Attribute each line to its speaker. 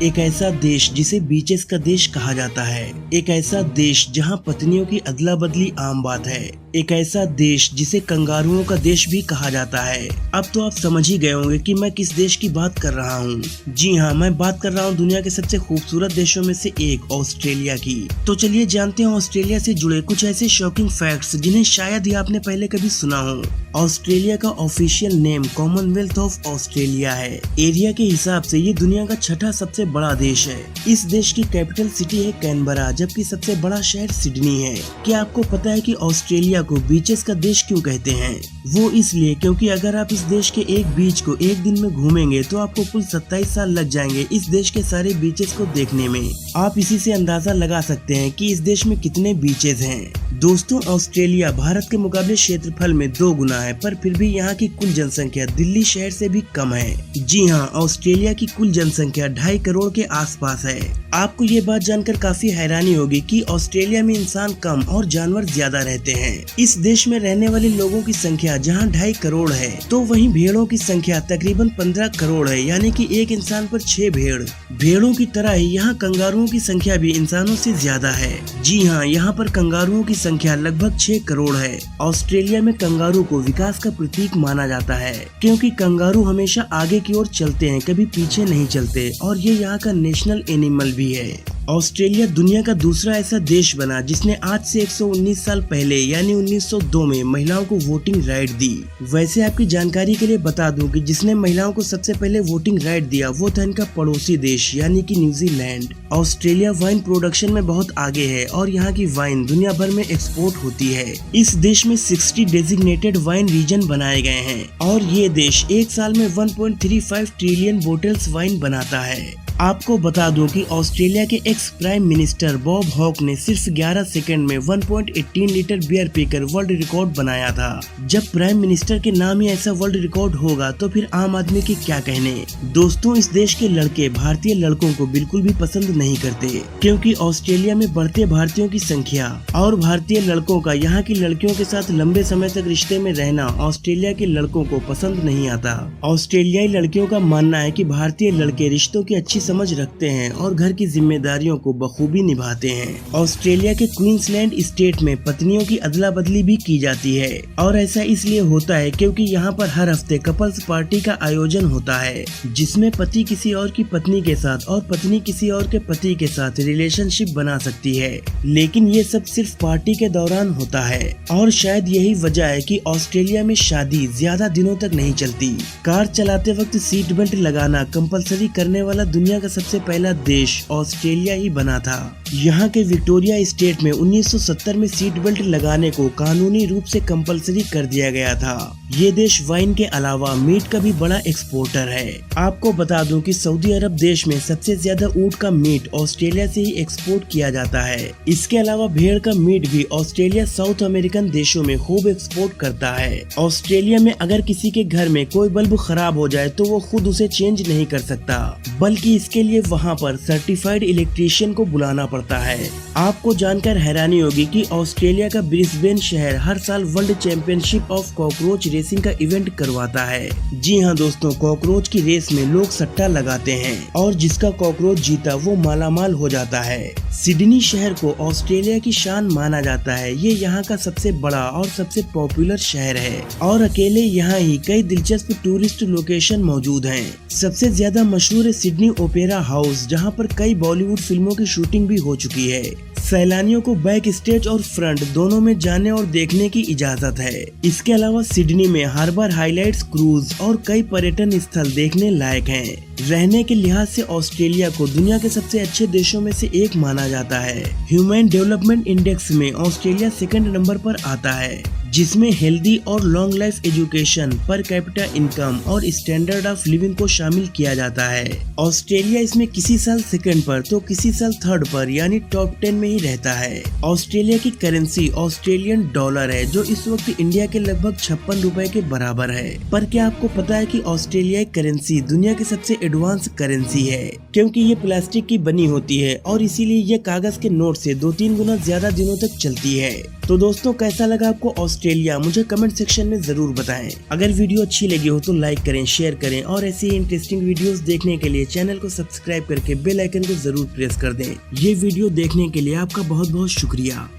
Speaker 1: एक ऐसा देश जिसे बीचेस का देश कहा जाता है, एक ऐसा देश जहां पत्नियों की अदला बदली आम बात है, एक ऐसा देश जिसे कंगारुओं का देश भी कहा जाता है। अब तो आप समझ ही गए होंगे कि मैं किस देश की बात कर रहा हूँ। जी हाँ, मैं बात कर रहा हूँ दुनिया के सबसे खूबसूरत देशों में से एक ऑस्ट्रेलिया की। तो चलिए जानते हैं ऑस्ट्रेलिया से जुड़े कुछ ऐसे शॉकिंग फैक्ट्स जिन्हें शायद ही आपने पहले कभी सुना हो। ऑस्ट्रेलिया का official name Commonwealth of Australia है। एरिया के हिसाब से ये दुनिया का छठा सबसे बड़ा देश है। इस देश की कैपिटल सिटी है कैनबरा, जबकि सबसे बड़ा शहर सिडनी है। क्या आपको पता है कि ऑस्ट्रेलिया को बीचेस का देश क्यों कहते हैं? वो इसलिए क्योंकि अगर आप इस देश के एक बीच को एक दिन में घूमेंगे तो आपको कुल 27 साल लग जाएंगे इस देश के सारे बीचेस को देखने में। आप इसी से अंदाजा लगा सकते हैं कि इस देश में कितने बीचेस हैं। दोस्तों, ऑस्ट्रेलिया भारत के मुकाबले क्षेत्रफल में 2 गुना है, पर फिर भी यहाँ की कुल जनसंख्या दिल्ली शहर से भी कम है। जी हाँ, ऑस्ट्रेलिया की कुल जनसंख्या 2.5 करोड़ के आसपास है। आपको ये बात जानकर काफी हैरानी होगी कि ऑस्ट्रेलिया में इंसान कम और जानवर ज्यादा रहते हैं। इस देश में रहने वाले लोगों की संख्या जहाँ 2.5 करोड़ है, तो वहीं भेड़ों की संख्या तकरीबन 15 करोड़ है, यानी कि एक इंसान पर 6 भेड़। भेड़ों की तरह ही यहाँ कंगारुओं की संख्या भी इंसानों से ज्यादा है। जी हाँ, यहाँ पर कंगारुओं की संख्या लगभग 6 करोड़ है। ऑस्ट्रेलिया में कंगारू को विकास का प्रतीक माना जाता है, क्योंकि कंगारू हमेशा आगे की ओर चलते हैं, कभी पीछे नहीं चलते, और ये यहाँ का नेशनल एनिमल भी है। ऑस्ट्रेलिया दुनिया का दूसरा ऐसा देश बना जिसने आज से 119 साल पहले यानी 1902 में महिलाओं को वोटिंग राइट दी। वैसे आपकी जानकारी के लिए बता दूं कि जिसने महिलाओं को सबसे पहले वोटिंग राइट दिया वो था इनका पड़ोसी देश यानी कि न्यूजीलैंड। ऑस्ट्रेलिया वाइन प्रोडक्शन में बहुत आगे है और यहाँ की वाइन दुनिया भर में एक्सपोर्ट होती है। इस देश में 60 डेजिग्नेटेड वाइन रीजन बनाए गए हैं और ये देश एक साल में 1.35 ट्रिलियन बोटल्स वाइन बनाता है। आपको बता दूं कि ऑस्ट्रेलिया के ex prime minister Bob Hawke ने सिर्फ 11 सेकंड में 1.18 लीटर बियर पीकर वर्ल्ड रिकॉर्ड बनाया था। जब प्राइम मिनिस्टर के नाम ही ऐसा वर्ल्ड रिकॉर्ड होगा तो फिर आम आदमी के क्या कहने। दोस्तों, इस देश के लड़के भारतीय लड़कों को बिल्कुल भी पसंद नहीं करते, क्योंकि ऑस्ट्रेलिया में बढ़ते भारतीयों की संख्या और भारतीय लड़कों का यहाँ की लड़कियों के साथ लंबे समय तक रिश्ते में रहना ऑस्ट्रेलिया के लड़कों को पसंद नहीं आता। ऑस्ट्रेलियाई लड़कियों का मानना है कि भारतीय लड़के रिश्तों की अच्छी समझ रखते हैं और घर की जिम्मेदारियों को बखूबी निभाते हैं। ऑस्ट्रेलिया के क्वींसलैंड स्टेट में पत्नियों की अदला बदली भी की जाती है और ऐसा इसलिए होता है क्योंकि यहाँ पर हर हफ्ते कपल्स पार्टी का आयोजन होता है, जिसमें पति किसी और की पत्नी के साथ और पत्नी किसी और के पति के साथ रिलेशनशिप बना सकती है। लेकिन ये सब सिर्फ पार्टी के दौरान होता है और शायद यही वजह है कि ऑस्ट्रेलिया में शादी ज्यादा दिनों तक नहीं चलती। कार चलाते वक्त सीट बेल्ट लगाना कंपलसरी करने वाला दुनिया का सबसे पहला देश ऑस्ट्रेलिया ही बना था। यहाँ के विक्टोरिया स्टेट में 1970 में सीट बेल्ट लगाने को कानूनी रूप से कंपलसरी कर दिया गया था। ये देश वाइन के अलावा मीट का भी बड़ा एक्सपोर्टर है। आपको बता दूं कि सऊदी अरब देश में सबसे ज्यादा ऊंट का मीट ऑस्ट्रेलिया से ही एक्सपोर्ट किया जाता है। इसके अलावा भेड़ का मीट भी ऑस्ट्रेलिया साउथ अमेरिकन देशों में खूब एक्सपोर्ट करता है। ऑस्ट्रेलिया में अगर किसी के घर में कोई बल्ब खराब हो जाए तो वो खुद उसे चेंज नहीं कर सकता, बल्कि इसके लिए वहाँ पर सर्टिफाइड इलेक्ट्रीशियन को बुलाना पड़ता है। आपको जानकर हैरानी होगी कि ऑस्ट्रेलिया का ब्रिस्बेन शहर हर साल world championship of cockroach racing का इवेंट करवाता है। जी हाँ दोस्तों, कॉकरोच की रेस में लोग सट्टा लगाते हैं और जिसका कॉकरोच जीता वो मालामाल हो जाता है। सिडनी शहर को ऑस्ट्रेलिया की शान माना जाता है। ये यहाँ का सबसे बड़ा और सबसे पॉपुलर शहर है और अकेले यहाँ ही कई दिलचस्प टूरिस्ट लोकेशन मौजूद हैं। सबसे ज्यादा मशहूर है सिडनी ओपेरा हाउस, जहाँ पर कई बॉलीवुड फिल्मों की शूटिंग भी हो चुकी है। सैलानियों को बैक स्टेज और फ्रंट दोनों में जाने और देखने की इजाजत है। इसके अलावा सिडनी में हार्बर हाइलाइट्स क्रूज और कई पर्यटन स्थल देखने लायक हैं। रहने के लिहाज से ऑस्ट्रेलिया को दुनिया के सबसे अच्छे देशों में से एक माना जाता है। ह्यूमन डेवलपमेंट इंडेक्स में ऑस्ट्रेलिया सेकंड नंबर पर आता है, जिसमें हेल्दी और long life education, per capita income और स्टैंडर्ड ऑफ लिविंग को शामिल किया जाता है। ऑस्ट्रेलिया इसमें किसी साल सेकंड पर तो किसी साल थर्ड पर यानी टॉप 10 में ही रहता है। ऑस्ट्रेलिया की करेंसी ऑस्ट्रेलियन डॉलर है, जो इस वक्त इंडिया के लगभग 56 रुपए के बराबर है। पर क्या आपको पता है कि ऑस्ट्रेलियाई करेंसी दुनिया की सबसे एडवांस करेंसी है, क्योंकि ये प्लास्टिक की बनी होती है और इसीलिए ये कागज के नोट से 2-3 गुना ज्यादा दिनों तक चलती है। तो दोस्तों, कैसा लगा आपको ऑस्ट्रेलिया, मुझे कमेंट सेक्शन में जरूर बताएं। अगर वीडियो अच्छी लगी हो तो लाइक करें, शेयर करें और ऐसी इंटरेस्टिंग वीडियोस देखने के लिए चैनल को सब्सक्राइब करके बेल आइकन को जरूर प्रेस कर दें। ये वीडियो देखने के लिए आपका बहुत बहुत शुक्रिया।